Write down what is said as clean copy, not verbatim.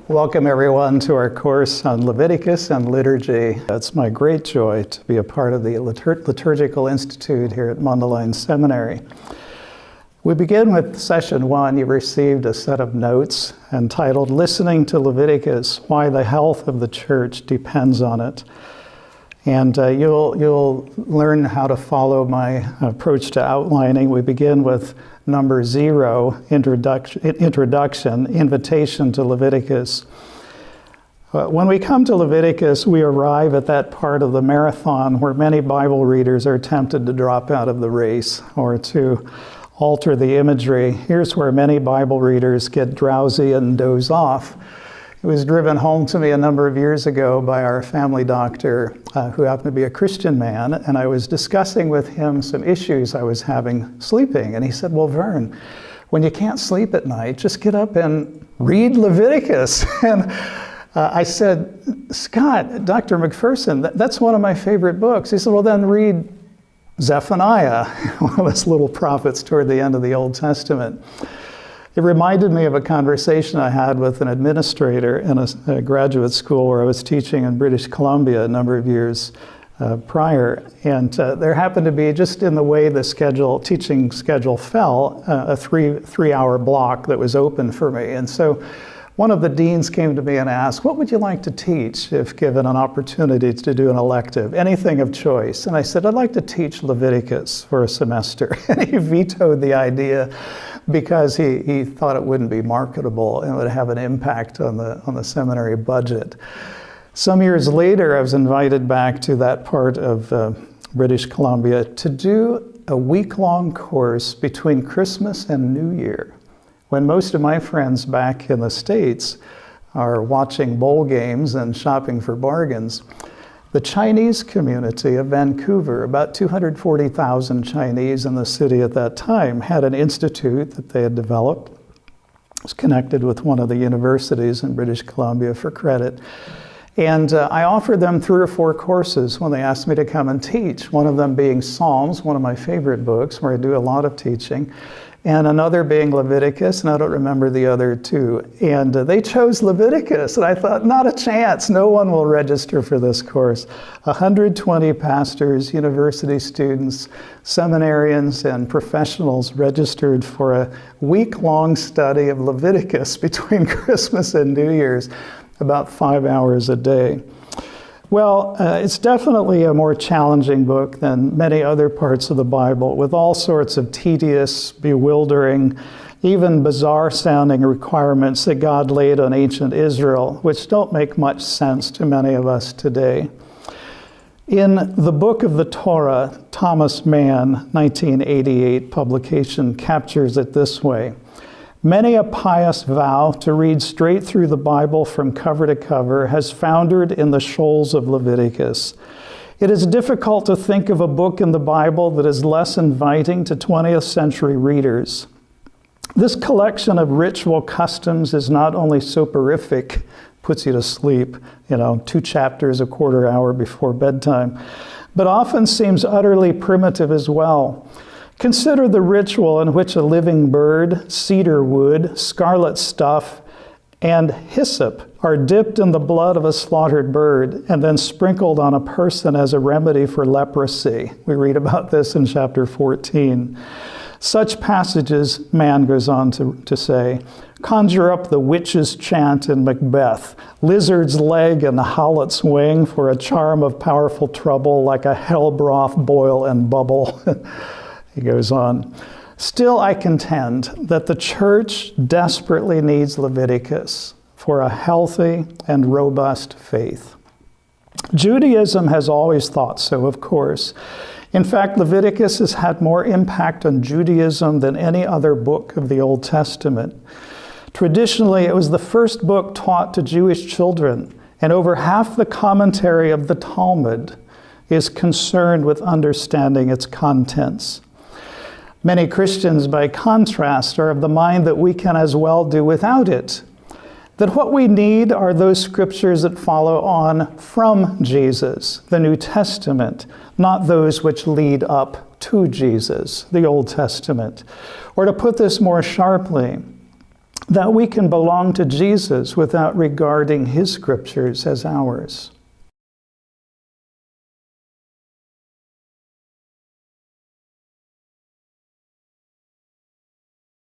Welcome everyone to our course on Leviticus and liturgy. It's my great joy to be a part of the Liturgical Institute here at Mundelein Seminary. We begin with session 1. You've received a set of notes entitled Listening to Leviticus, Why the Health of the Church Depends on It. And you'll learn how to follow my approach to outlining. We begin with number 0, introduction, invitation to Leviticus. When we come to Leviticus, we arrive at that part of the marathon where many Bible readers are tempted to drop out of the race or to alter the imagery. Here's where many Bible readers get drowsy and doze off. It was driven home to me a number of years ago by our family doctor, who happened to be a Christian man, and I was discussing with him some issues I was having sleeping. And he said, well, Vern, when you can't sleep at night, just get up and read Leviticus. And I said, Scott, Dr. McPherson, that's one of my favorite books. He said, well, then read Zephaniah, one of those little prophets toward the end of the Old Testament. It reminded me of a conversation I had with an administrator in a graduate school where I was teaching in British Columbia a number of years prior. And there happened to be, just in the way the teaching schedule fell, a three-hour block that was open for me. And so one of the deans came to me and asked, what would you like to teach if given an opportunity to do an elective, anything of choice? And I said, I'd like to teach Leviticus for a semester. And he vetoed the idea because he thought it wouldn't be marketable and would have an impact on the seminary budget. Some years later, I was invited back to that part of British Columbia to do a week-long course between Christmas and New Year, when most of my friends back in the States are watching bowl games and shopping for bargains. The Chinese community of Vancouver, about 240,000 Chinese in the city at that time, had an institute that they had developed. It was connected with one of the universities in British Columbia for credit. And I offered them 3 or 4 courses when they asked me to come and teach, one of them being Psalms, one of my favorite books, where I do a lot of teaching, and another being Leviticus, and I don't remember the other 2. And they chose Leviticus, and I thought, not a chance, no one will register for this course. 120 pastors, university students, seminarians, and professionals registered for a week-long study of Leviticus between Christmas and New Year's, about 5 hours a day. Well, it's definitely a more challenging book than many other parts of the Bible, with all sorts of tedious, bewildering, even bizarre-sounding requirements that God laid on ancient Israel, which don't make much sense to many of us today. In the Book of the Torah, Thomas Mann, 1988 publication, captures it this way. Many a pious vow to read straight through the Bible from cover to cover has foundered in the shoals of Leviticus. It is difficult to think of a book in the Bible that is less inviting to 20th century readers. This collection of ritual customs is not only soporific, puts you to sleep, 2 chapters a quarter hour before bedtime, but often seems utterly primitive as well. Consider the ritual in which a living bird, cedar wood, scarlet stuff, and hyssop are dipped in the blood of a slaughtered bird and then sprinkled on a person as a remedy for leprosy. We read about this in chapter 14. Such passages, Mann goes on to say, conjure up the witch's chant in Macbeth, lizard's leg and harlot's wing for a charm of powerful trouble like a hell broth boil and bubble. He goes on, still I contend that the church desperately needs Leviticus for a healthy and robust faith. Judaism has always thought so, of course. In fact, Leviticus has had more impact on Judaism than any other book of the Old Testament. Traditionally, it was the first book taught to Jewish children, and over half the commentary of the Talmud is concerned with understanding its contents. Many Christians, by contrast, are of the mind that we can as well do without it. That what we need are those scriptures that follow on from Jesus, the New Testament, not those which lead up to Jesus, the Old Testament. Or to put this more sharply, that we can belong to Jesus without regarding his scriptures as ours.